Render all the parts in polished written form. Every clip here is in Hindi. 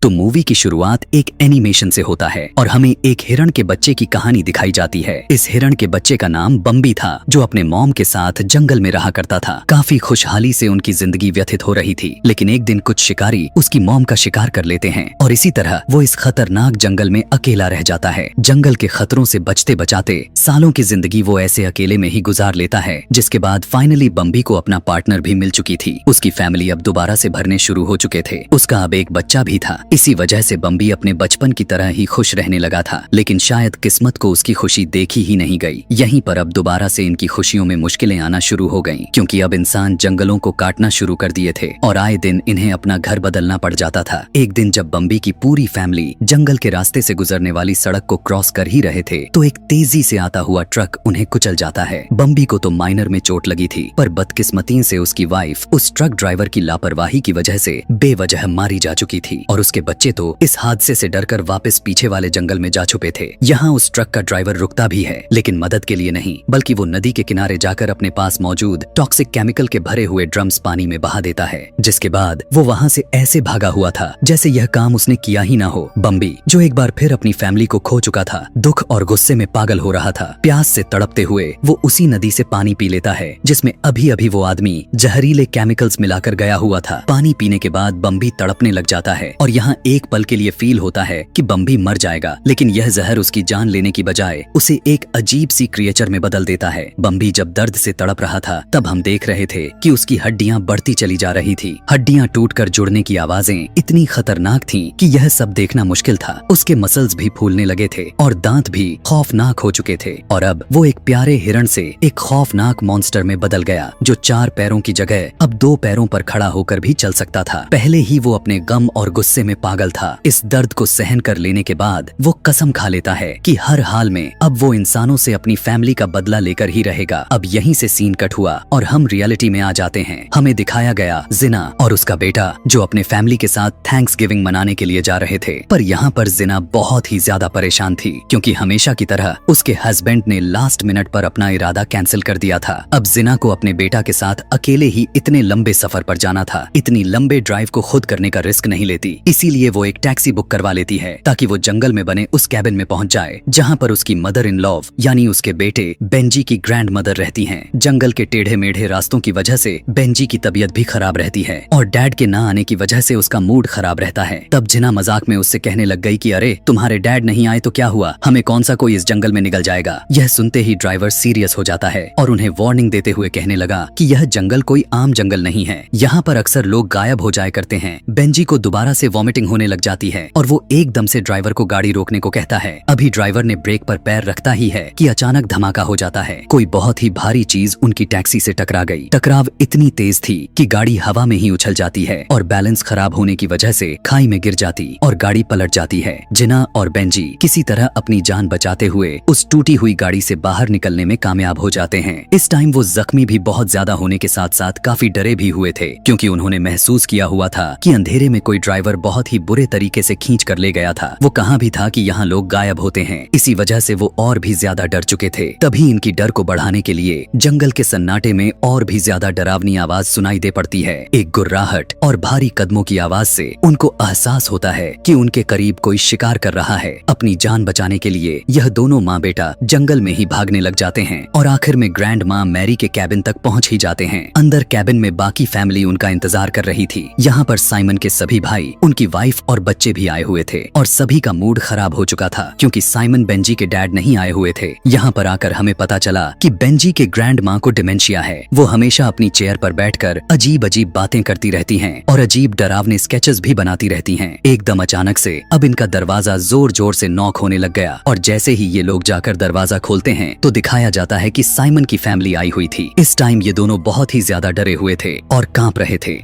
तो मूवी की शुरुआत एक एनिमेशन से होता है और हमें एक हिरण के बच्चे की कहानी दिखाई जाती है। इस हिरण के बच्चे का नाम बम्बी था, जो अपने मॉम के साथ जंगल में रहा करता था। काफी खुशहाली से उनकी जिंदगी व्यतीत हो रही थी, लेकिन एक दिन कुछ शिकारी उसकी मॉम का शिकार कर लेते हैं और इसी तरह वो इस खतरनाक जंगल में अकेला रह जाता है। जंगल के खतरों से बचते बचाते सालों की जिंदगी वो ऐसे अकेले में ही गुजार लेता है, जिसके बाद फाइनली बम्बी को अपना पार्टनर भी मिल चुकी थी। उसकी फैमिली अब दोबारा से भरने शुरू हो चुके थे। उसका अब एक बच्चा भी था। इसी वजह से बम्बी अपने बचपन की तरह ही खुश रहने लगा था, लेकिन शायद किस्मत को उसकी खुशी देखी ही नहीं गई। यहीं पर अब दोबारा से इनकी खुशियों में मुश्किलें आना शुरू हो गईं, क्योंकि अब इंसान जंगलों को काटना शुरू कर दिए थे और आए दिन इन्हें अपना घर बदलना पड़ जाता था। एक दिन जब बम्बी की पूरी फैमिली जंगल के रास्ते से गुजरने वाली सड़क को क्रॉस कर ही रहे थे, तो एक तेजी से आता हुआ ट्रक उन्हें कुचल जाता है। बम्बी को तो माइनर में चोट लगी थी, पर बदकिस्मती से उसकी वाइफ उस ट्रक ड्राइवर की लापरवाही की वजह से बेवजह मारी जा चुकी थी और उसके बच्चे तो इस हादसे से डरकर वापस पीछे वाले जंगल में जा छुपे थे। यहाँ उस ट्रक का ड्राइवर रुकता भी है, लेकिन मदद के लिए नहीं, बल्कि वो नदी के किनारे जाकर अपने पास मौजूद टॉक्सिक केमिकल के भरे हुए ड्रम्स पानी में बहा देता है, जिसके बाद वो वहाँ से ऐसे भागा हुआ था जैसे यह काम उसने किया ही ना हो। बम्बी, जो एक बार फिर अपनी फैमिली को खो चुका था, दुख और गुस्से में पागल हो रहा था। प्यास से तड़पते हुए वो उसी नदी से पानी पी लेता है, जिसमें अभी अभी वो आदमी जहरीले केमिकल्स मिलाकर गया हुआ था। पानी पीने के बाद बम्बी तड़पने लग जाता है और यहाँ एक पल के लिए फील होता है कि बम्बी मर जाएगा, लेकिन यह जहर उसकी जान लेने की बजाय उसे एक अजीब सी क्रिएचर में बदल देता है। बम्बी जब दर्द से तड़प रहा था, तब हम देख रहे थे कि उसकी हड्डियां बढ़ती चली जा रही थी। हड्डियां टूटकर जुड़ने की आवाजें इतनी खतरनाक थीं कि यह सब देखना मुश्किल था। उसके मसल्स भी फूलने लगे थे और दांत भी खौफनाक हो चुके थे और अब वो एक प्यारे हिरण से एक खौफनाक मॉन्स्टर में बदल गया, जो 4 पैरों की जगह अब 2 पैरों पर खड़ा होकर भी चल सकता था। पहले ही वो अपने गम और गुस्से में पागल था। इस दर्द को सहन कर लेने के बाद वो कसम खा लेता है कि हर हाल में अब वो इंसानों से अपनी फैमिली का बदला लेकर ही रहेगा। अब यहीं से सीन कट हुआ और हम रियलिटी में आ जाते हैं। हमें दिखाया गया जिना और उसका बेटा, जो अपने फैमिली के साथ थैंक्स गिविंग मनाने के लिए जा रहे थे। पर यहाँ पर जिना बहुत ही ज्यादा परेशान थी, क्योंकि हमेशा की तरह उसके हस्बैंड ने लास्ट मिनट पर अपना इरादा कैंसिल कर दिया था। अब जिना को अपने बेटा के साथ अकेले ही इतने लंबे सफर पर जाना था। इतनी लंबे ड्राइव को खुद करने का रिस्क नहीं लेती, इसीलिए वो एक टैक्सी बुक करवा लेती है ताकि वो जंगल में बने उस कैबिन में पहुंच जाए, जहां पर उसकी मदर इन लॉ यानी उसके बेटे बेंजी की ग्रैंड मदर रहती हैं। जंगल के टेढ़े मेढ़े रास्तों की वजह से बेंजी की तबीयत भी खराब रहती है और डैड के ना आने की वजह से उसका मूड खराब रहता है। तब जिना मजाक में उससे कहने लग गई कि अरे तुम्हारे डैड नहीं आए तो क्या हुआ, हमें कौन सा कोई इस जंगल में निकल जाएगा। यह सुनते ही ड्राइवर सीरियस हो जाता है और उन्हें वार्निंग देते हुए कहने लगा कि यह जंगल कोई आम जंगल नहीं है, यहाँ पर अक्सर लोग गायब हो जाया करते हैं। बेंजी को दोबारा से वॉमिटिंग होने लग जाती है और वो एकदम से ड्राइवर को गाड़ी रोकने को कहता है। अभी ड्राइवर ने ब्रेक पर पैर रखता ही है कि अचानक धमाका हो जाता है। कोई बहुत ही भारी चीज उनकी टैक्सी से टकरा गई। टकराव इतनी तेज थी कि गाड़ी हवा में ही उछल जाती है और बैलेंस खराब होने की वजह से खाई में गिर जाती और गाड़ी पलट जाती है। जिना और बेंजी किसी तरह अपनी जान बचाते हुए उस टूटी हुई गाड़ी से बाहर निकलने में कामयाब हो जाते हैं। इस टाइम वो जख्मी भी बहुत ज्यादा होने के साथ साथ काफी डरे भी हुए थे, क्योंकि उन्होंने महसूस किया हुआ था कि अंधेरे में कोई ड्राइवर बहुत ही बुरे तरीके से खींच कर ले गया था। वो कहाँ भी था कि यहाँ लोग गायब होते हैं। इसी वजह से वो और भी ज्यादा डर चुके थे। तभी इनकी डर को बढ़ाने के लिए जंगल के सन्नाटे में और भी ज्यादा डरावनी आवाज सुनाई दे पड़ती है। एक गुर्राहट और भारी कदमों की आवाज से उनको एहसास होता है कि उनके करीब कोई शिकार कर रहा है। अपनी जान बचाने के लिए यह दोनों माँ बेटा जंगल में ही भागने लग जाते हैं और आखिर में ग्रैंड माँ मैरी के कैबिन तक पहुँच ही जाते हैं। अंदर कैबिन में बाकी फैमिली उनका इंतजार कर रही थी। यहाँ पर साइमन के सभी भाई, उनकी वाइफ और बच्चे भी आए हुए थे और सभी का मूड खराब हो चुका था, क्योंकि साइमन बेंजी के डैड नहीं आए हुए थे। यहाँ पर आकर हमें पता चला कि बेंजी के ग्रैंड माँ को डिमेंशिया है। वो हमेशा अपनी चेयर पर बैठकर अजीब अजीब बातें करती रहती हैं और अजीब डरावने स्केचेस भी बनाती रहती हैं। एकदम अचानक से अब इनका दरवाजा जोर जोर से नॉक होने लग गया और जैसे ही ये लोग जाकर दरवाजा खोलते हैं तो दिखाया जाता है कि साइमन की फैमिली आई हुई थी। इस टाइम ये दोनों बहुत ही ज्यादा डरे हुए थे और कांप रहे थे।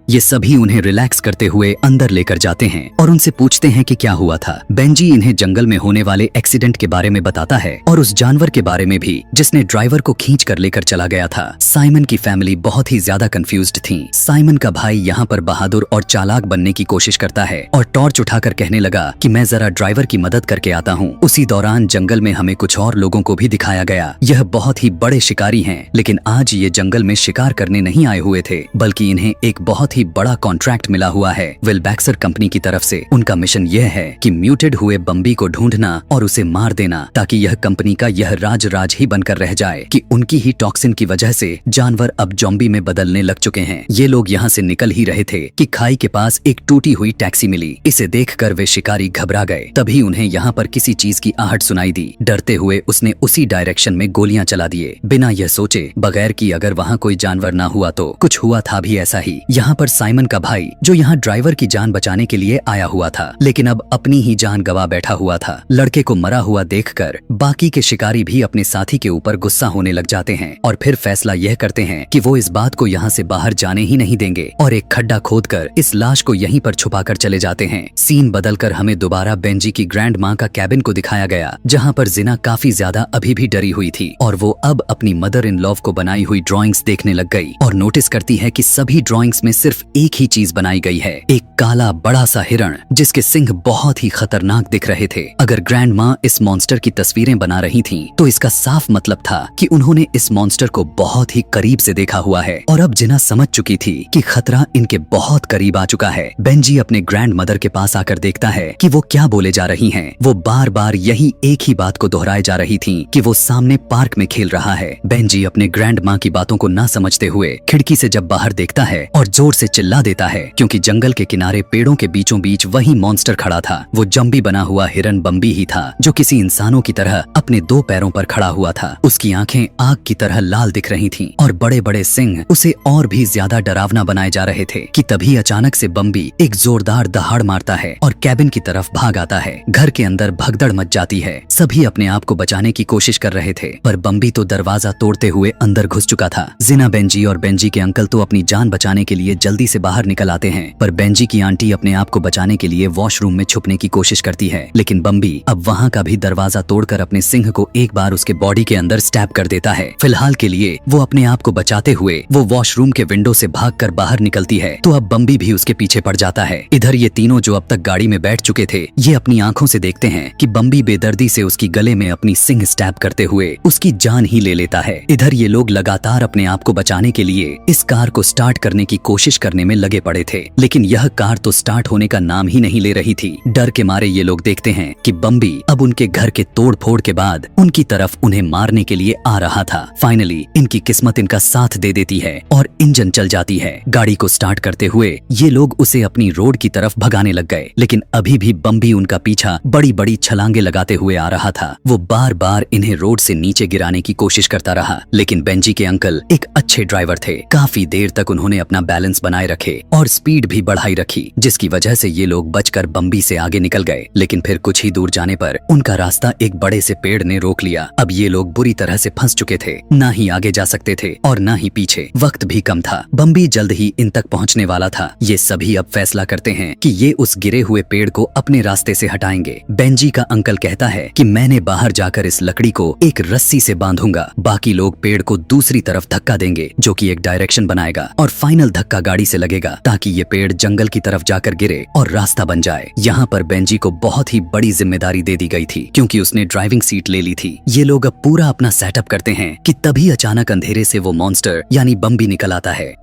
ये सभी उन्हें रिलैक्स करते हुए अंदर लेकर जाते हैं और उनसे पूछते हैं कि क्या हुआ था। बेंजी इन्हें जंगल में होने वाले एक्सीडेंट के बारे में बताता है और उस जानवर के बारे में भी जिसने ड्राइवर को खींच कर लेकर चला गया था। साइमन की फैमिली बहुत ही ज्यादा कंफ्यूज्ड थी। साइमन का भाई यहाँ पर बहादुर और चालाक बनने की कोशिश करता है और टॉर्च उठाकर कहने लगा कि मैं जरा ड्राइवर की मदद करके आता हूँ। उसी दौरान जंगल में हमें कुछ और लोगों को भी दिखाया गया। यह बहुत ही बड़े शिकारी हैं, लेकिन आज ये जंगल में शिकार करने नहीं आए हुए थे, बल्कि इन्हें एक बहुत ही बड़ा कॉन्ट्रैक्ट मिला हुआ है विलबैक्सर कंपनी की तरफ से। उनका मिशन यह है कि म्यूटेड हुए बम्बी को ढूंढना और उसे मार देना, ताकि यह कंपनी का यह राज ही बनकर रह जाए कि उनकी ही टॉक्सिन की वजह से जानवर अब ज़ॉम्बी में बदलने लग चुके हैं। ये लोग यहाँ से निकल ही रहे थे कि खाई के पास एक टूटी हुई टैक्सी मिली। इसे देखकर वे शिकारी घबरा गए। तभी उन्हें यहाँ पर किसी चीज की आहट सुनाई दी। डरते हुए उसने उसी डायरेक्शन में गोलियां चला दिए, बिना यह सोचे बगैर कि अगर वहाँ कोई जानवर ना हुआ तो। कुछ हुआ था भी ऐसा ही। यहाँ पर साइमन का भाई, जो यहाँ ड्राइवर की जान बचाने के लिए आया हुआ था, लेकिन अब अपनी ही जान गवा बैठा हुआ था। लड़के को मरा हुआ देखकर बाकी के शिकारी भी अपने साथी के ऊपर गुस्सा होने लग जाते हैं और फिर फैसला यह करते हैं कि वो इस बात को यहाँ से बाहर जाने ही नहीं देंगे और एक खड्डा खोदकर इस लाश को यहीं पर छुपाकर चले जाते हैं। सीन बदलकर हमें दोबारा बेंजी की ग्रैंड माँ का कैबिन को दिखाया गया, जहाँ पर जिना काफी ज्यादा अभी भी डरी हुई थी और वो अब अपनी मदर इन लॉ को बनाई हुई ड्राइंग्स देखने लग गई और नोटिस करती है कि सभी ड्राइंग्स में सिर्फ एक ही चीज बनाई गई है, एक काला बड़ा सा हिरण जिसके सिंह बहुत ही खतरनाक दिख रहे थे। अगर ग्रैंड माँ इस मॉन्स्टर की तस्वीरें बना रही थीं, तो इसका साफ मतलब था कि उन्होंने इस मॉन्स्टर को बहुत ही करीब से देखा हुआ है और अब जिना समझ चुकी थी कि खतरा इनके बहुत करीब आ चुका है। बेंजी अपने ग्रैंड मदर के पास आकर देखता है कि वो क्या बोले जा रही हैं। वो बार बार यही एक ही बात को दोहराए जा रही थी कि वो सामने पार्क में खेल रहा है। बेंजी अपने ग्रैंड माँ की बातों को ना समझते हुए खिड़की से जब बाहर देखता है और जोर से चिल्ला देता है, क्योंकि जंगल के किनारे पेड़ों के बीचों बीच वही मॉन्स्टर खड़ा था। वो जंबी बना हुआ हिरन बम्बी ही था, जो किसी इंसानों की तरह अपने दो पैरों पर खड़ा हुआ था। उसकी आंखें आग की तरह लाल दिख रही थीं और बड़े बड़े सिंह उसे और भी ज्यादा डरावना बनाए जा रहे थे कि तभी अचानक से बम्बी एक जोरदार दहाड़ मारता है और कैबिन की तरफ भाग आता है। घर के अंदर भगदड़ मच जाती है। सभी अपने आप को बचाने की कोशिश कर रहे थे, पर बम्बी तो दरवाजा तोड़ते हुए अंदर घुस चुका था। जिना, बेंजी और बेंजी के अंकल तो अपनी जान बचाने के लिए जल्दी से बाहर निकल आते हैं, पर बेंजी की आंटी अपने आप को बचाने के लिए वॉशरूम में छुपने की कोशिश करती है, लेकिन बम्बी अब वहाँ का भी दरवाजा तोड़कर अपने सिंह को एक बार उसके बॉडी के अंदर स्टैब कर देता है। फिलहाल के लिए वो अपने आप को बचाते हुए वो वॉशरूम के विंडो से भागकर बाहर निकलती है, तो अब बम्बी भी उसके पीछे पड़ जाता है। इधर ये तीनों जो अब तक गाड़ी में बैठ चुके थे, ये अपनी आंखों से देखते हैं कि बम्बी बेदर्दी से उसकी गले में अपनी सिंह स्टैब करते हुए उसकी जान ही ले लेता है। इधर ये लोग लगातार अपने आप को बचाने के लिए इस कार को स्टार्ट करने की कोशिश करने में लगे पड़े थे, लेकिन यह कार तो स्टार्ट होने का नाम ही नहीं ले रही थी। डर के मारे ये लोग देखते हैं कि बम्बी अब उनके घर के तोड़ फोड़ के बाद उनकी तरफ उन्हें मारने के लिए आ रहा था। फाइनली इनकी किस्मत इनका साथ दे देती है और इंजन चल जाती है। गाड़ी को स्टार्ट करते हुए ये लोग उसे अपनी रोड की तरफ भगाने लग गए, लेकिन अभी भी बम्बी उनका पीछा बड़ी बड़ी छलांगे लगाते हुए आ रहा था। वो बार बार इन्हें रोड से नीचे गिराने की कोशिश करता रहा, लेकिन बेंजी के अंकल एक अच्छे ड्राइवर थे। काफी देर तक उन्होंने अपना बैलेंस बनाए रखे और स्पीड भी बढ़ाई रखी, जिसकी वजह से ये लोग बचकर बम्बी से आगे निकल गए। लेकिन फिर कुछ ही दूर जाने पर उनका रास्ता एक बड़े से पेड़ ने रोक लिया। अब ये लोग बुरी तरह से फंस चुके थे, ना ही आगे जा सकते थे और ना ही पीछे। वक्त भी कम था, बम्बी जल्द ही इन तक पहुंचने वाला था। ये सभी अब फैसला करते हैं कि ये उस गिरे हुए पेड़ को अपने रास्ते से हटाएंगे। बेंजी का अंकल कहता है कि मैंने बाहर जाकर इस लकड़ी को एक रस्सी से बांधूंगा, बाकी लोग पेड़ को दूसरी तरफ धक्का देंगे, जो कि एक डायरेक्शन बनाएगा और फाइनल धक्का गाड़ी से लगेगा, ताकि ये पेड़ जंगल की तरफ जाकर गिरे और रास्ता बन जाए। यहाँ पर बेंजी को बहुत ही बड़ी जिम्मेदारी दे दी गई थी, क्योंकि उसने ड्राइविंग सीट ले ली थी। ये लोग अब पूरा अपना सेटअप करते हैं कि तभी अचानक अंधेरे से वो मॉन्स्टर यानी बम्बी निकल आता है।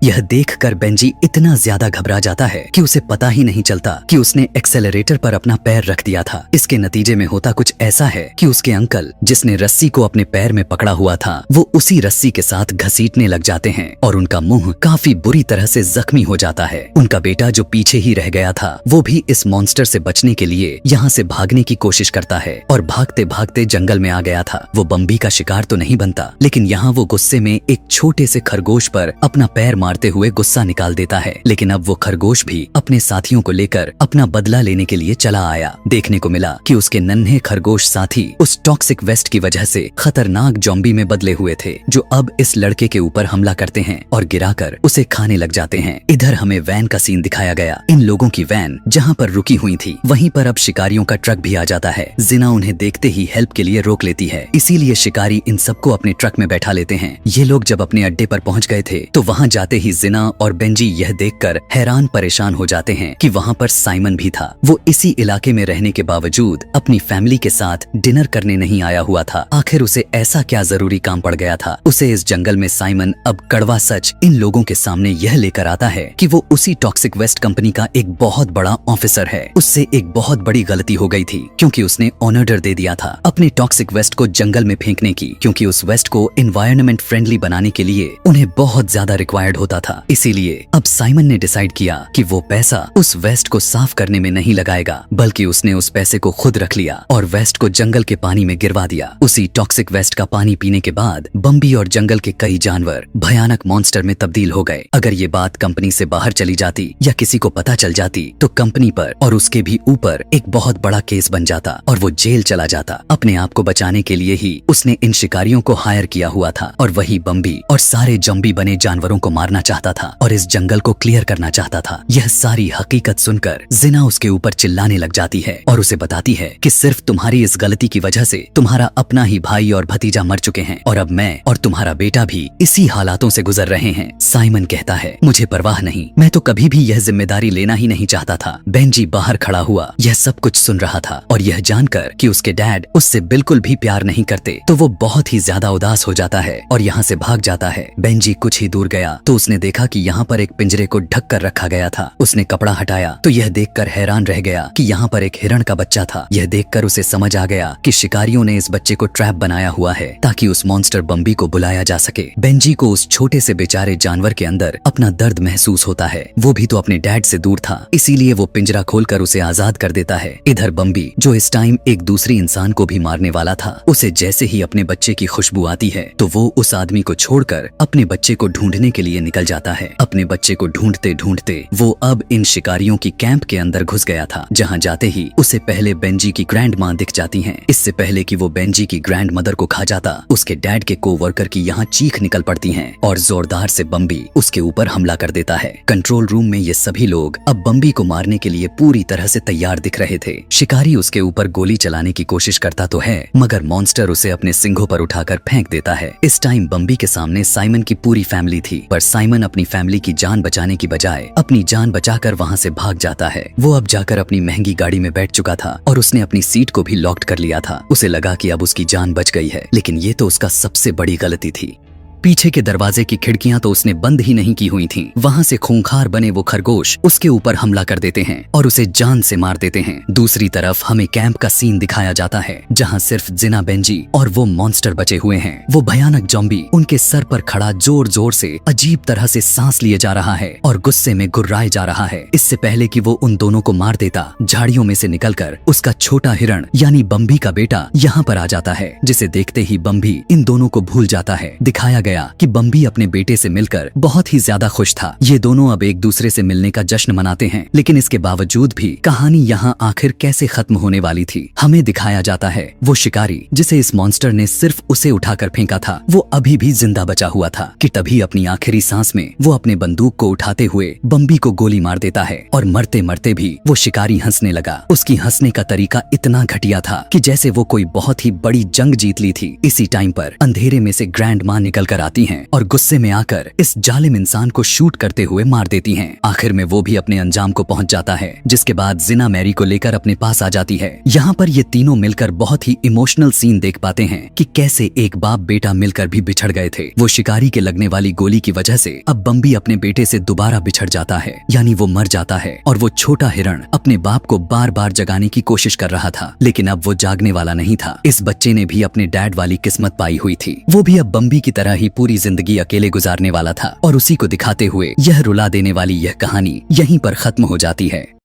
यह देखकर बेंजी इतना ज्यादा घबरा जाता है कि उसे पता ही नहीं चलता कि उसने एक्सेलरेटर पर अपना पैर रख दिया था। इसके नतीजे में होता कुछ ऐसा है कि उसके अंकल, जिसने रस्सी को अपने पैर में पकड़ा हुआ था, वो उसी रस्सी के साथ घसीटने लग जाते हैं और उनका मुंह काफी बुरी तरह से जख्मी हो जाता है। उनका बेटा जो पीछे ही रह गया था, वो भी इस मॉन्स्टर से बचने के लिए यहाँ से भागने की कोशिश करता है और भागते भागते जंगल में आ गया था। वो बम्बी का शिकार तो नहीं बनता, लेकिन यहाँ वो गुस्से में एक छोटे से खरगोश पर अपना पैर मारते हुए गुस्सा निकाल देता है। लेकिन अब वो खरगोश भी अपने साथियों को लेकर अपना बदला लेने के लिए चला आया। देखने को मिला कि उसके नन्हे खरगोश साथी उस टॉक्सिक वेस्ट की वजह से खतरनाक ज़ॉम्बी में बदले हुए थे, जो अब इस लड़के के ऊपर हमला करते हैं और गिराकर उसे खाने लग जाते हैं। इधर हमें वैन का सीन दिखाया गया। इन लोगों की वैन जहाँ पर रुकी हुई थी, वहीं पर अब शिकारियों का ट्रक भी आ जाता है। जिना उन्हें देखते ही हेल्प के लिए रोक लेती है, इसीलिए शिकारी इन सबको अपने ट्रक में बैठा लेते हैं। ये लोग जब अपने अड्डे पर पहुँच गए थे, तो वहाँ जाते होते ही जिना और बेंजी यह देखकर हैरान परेशान हो जाते हैं कि वहाँ पर साइमन भी था। वो इसी इलाके में रहने के बावजूद अपनी फैमिली के साथ डिनर करने नहीं आया हुआ था। आखिर उसे ऐसा क्या जरूरी काम पड़ गया था। उसे इस जंगल में साइमन अब कड़वा सच इन लोगों के सामने यह लेकर आता है कि वो उसी टॉक्सिक वेस्ट कंपनी का एक बहुत बड़ा ऑफिसर है। उससे एक बहुत बड़ी गलती हो गई थी क्योंकि उसने ऑर्डर दे दिया था अपने टॉक्सिक वेस्ट को जंगल में फेंकने की, क्योंकि उस वेस्ट को एनवायरनमेंट फ्रेंडली बनाने के लिए उन्हें बहुत ज्यादा रिक्वायर्ड होता था। इसीलिए अब साइमन ने डिसाइड किया कि वो पैसा उस वेस्ट को साफ करने में नहीं लगाएगा, बल्कि उसने उस पैसे को खुद रख लिया और वेस्ट को जंगल के पानी में गिरवा दिया। उसी टॉक्सिक वेस्ट का पानी पीने के बाद बम्बी और जंगल के कई जानवर भयानक मॉन्स्टर में तब्दील हो गए। अगर ये बात कंपनी से बाहर चली जाती या किसी को पता चल जाती तो कंपनी पर और उसके भी ऊपर एक बहुत बड़ा केस बन जाता और वो जेल चला जाता। अपने आप को बचाने के लिए ही उसने इन शिकारियों को हायर किया हुआ था और वही बम्बी और सारे जम्बी बने जानवरों को मारना चाहता था और इस जंगल को क्लियर करना चाहता था। यह सारी हकीकत सुनकर जिना उसके ऊपर चिल्लाने लग जाती है और उसे बताती है कि सिर्फ तुम्हारी इस गलती की वजह से तुम्हारा अपना ही भाई और भतीजा मर चुके हैं और अब मैं और तुम्हारा बेटा भी इसी हालातों से गुजर रहे हैं। साइमन कहता है, मुझे परवाह नहीं, मैं तो कभी भी यह जिम्मेदारी लेना ही नहीं चाहता था। बेंजी बाहर खड़ा हुआ यह सब कुछ सुन रहा था और यह जानकर कि उसके डैड उससे बिल्कुल भी प्यार नहीं करते तो वो बहुत ही ज्यादा उदास हो जाता है और यहाँ से भाग जाता है। बेंजी कुछ ही दूर गया तो उसने देखा कि यहाँ पर एक पिंजरे को ढक कर रखा गया था। उसने कपड़ा हटाया तो यह देखकर हैरान रह गया कि यहाँ पर एक हिरण का बच्चा था। यह देखकर उसे समझ आ गया कि शिकारियों ने इस बच्चे को ट्रैप बनाया हुआ है ताकि उस मॉन्स्टर बम्बी को बुलाया जा सके। बेंजी को उस छोटे से बेचारे जानवर के अंदर अपना दर्द महसूस होता है। वो भी तो अपने डैड से दूर था, इसीलिए वो पिंजरा खोलकर उसे आजाद कर देता है। इधर बम्बी जो इस टाइम एक दूसरी इंसान को भी मारने वाला था, उसे जैसे ही अपने बच्चे की खुशबू आती है तो वो उस आदमी को छोड़कर अपने बच्चे को ढूंढने के लिए निकल जाता है। अपने बच्चे को ढूंढते ढूंढते वो अब इन शिकारियों की कैंप के अंदर घुस गया था, जहाँ जाते ही उसे पहले बेंजी की ग्रैंड माँ दिख जाती हैं। इससे पहले कि वो बेंजी की ग्रैंड मदर को खा जाता, उसके डैड के कोवर्कर की यहाँ चीख निकल पड़ती है और जोरदार से बम्बी उसके ऊपर हमला कर देता है। कंट्रोल रूम में ये सभी लोग अब बम्बी को मारने के लिए पूरी तरह से तैयार दिख रहे थे। शिकारी उसके ऊपर गोली चलाने की कोशिश करता तो है, मगर मॉन्स्टर उसे अपने सिंघों पर उठाकर फेंक देता है। इस टाइम बम्बी के सामने साइमन की पूरी फैमिली थी, पर साइमन अपनी फैमिली की जान बचाने की बजाय अपनी जान बचाकर वहाँ से भाग जाता है। वो अब जाकर अपनी महंगी गाड़ी में बैठ चुका था और उसने अपनी सीट को भी लॉक्ड कर लिया था। उसे लगा कि अब उसकी जान बच गई है, लेकिन ये तो उसका सबसे बड़ी गलती थी। पीछे के दरवाजे की खिड़कियां तो उसने बंद ही नहीं की हुई थीं। वहां से खूंखार बने वो खरगोश उसके ऊपर हमला कर देते हैं और उसे जान से मार देते हैं। दूसरी तरफ हमें कैंप का सीन दिखाया जाता है, जहां सिर्फ जिना बेंजी और वो मॉन्स्टर बचे हुए हैं। वो भयानक जॉम्बी उनके सर पर खड़ा जोर जोर से अजीब तरह से सांस लिए जा रहा है और गुस्से में गुर्राए जा रहा है। इससे पहले कि वो उन दोनों को मार देता, झाड़ियों में से निकलकर उसका छोटा हिरण यानी बम्बी का बेटा यहाँ पर आ जाता है, जिसे देखते ही बम्बी इन दोनों को भूल जाता है। दिखाया गया कि बम्बी अपने बेटे से मिलकर बहुत ही ज्यादा खुश था। ये दोनों अब एक दूसरे से मिलने का जश्न मनाते हैं, लेकिन इसके बावजूद भी कहानी यहाँ आखिर कैसे खत्म होने वाली थी हमें दिखाया जाता है। वो शिकारी जिसे इस मॉन्स्टर ने सिर्फ उसे उठाकर फेंका था, वो अभी भी जिंदा बचा हुआ था कि तभी अपनी आखिरी सांस में वो अपने बंदूक को उठाते हुए बम्बी को गोली मार देता है और मरते मरते भी वो शिकारी हंसने लगा। उसकी हंसने का तरीका इतना घटिया था कि जैसे वो कोई बहुत ही बड़ी जंग जीत ली थी। इसी टाइम पर अंधेरे में से ग्रैंड माँ निकल कर आती हैं और गुस्से में आकर इस जालिम इंसान को शूट करते हुए मार देती हैं। आखिर में वो भी अपने अंजाम को पहुंच जाता है, जिसके बाद जिना मैरी को लेकर अपने पास आ जाती है। यहाँ पर ये तीनों मिलकर बहुत ही इमोशनल सीन देख पाते हैं कि कैसे एक बाप बेटा मिलकर भी बिछड़ गए थे। वो शिकारी के लगने वाली गोली की वजह से अब बम्बी अपने बेटे से दोबारा बिछड़ जाता है, यानी वो मर जाता है और वो छोटा हिरण अपने बाप को बार बार जगाने की कोशिश कर रहा था, लेकिन अब वो जागने वाला नहीं था। इस बच्चे ने भी अपने डैड वाली किस्मत पाई हुई थी। वो भी अब बम्बी की तरह ही पूरी जिंदगी अकेले गुजारने वाला था और उसी को दिखाते हुए यह रुला देने वाली यह कहानी यहीं पर खत्म हो जाती है।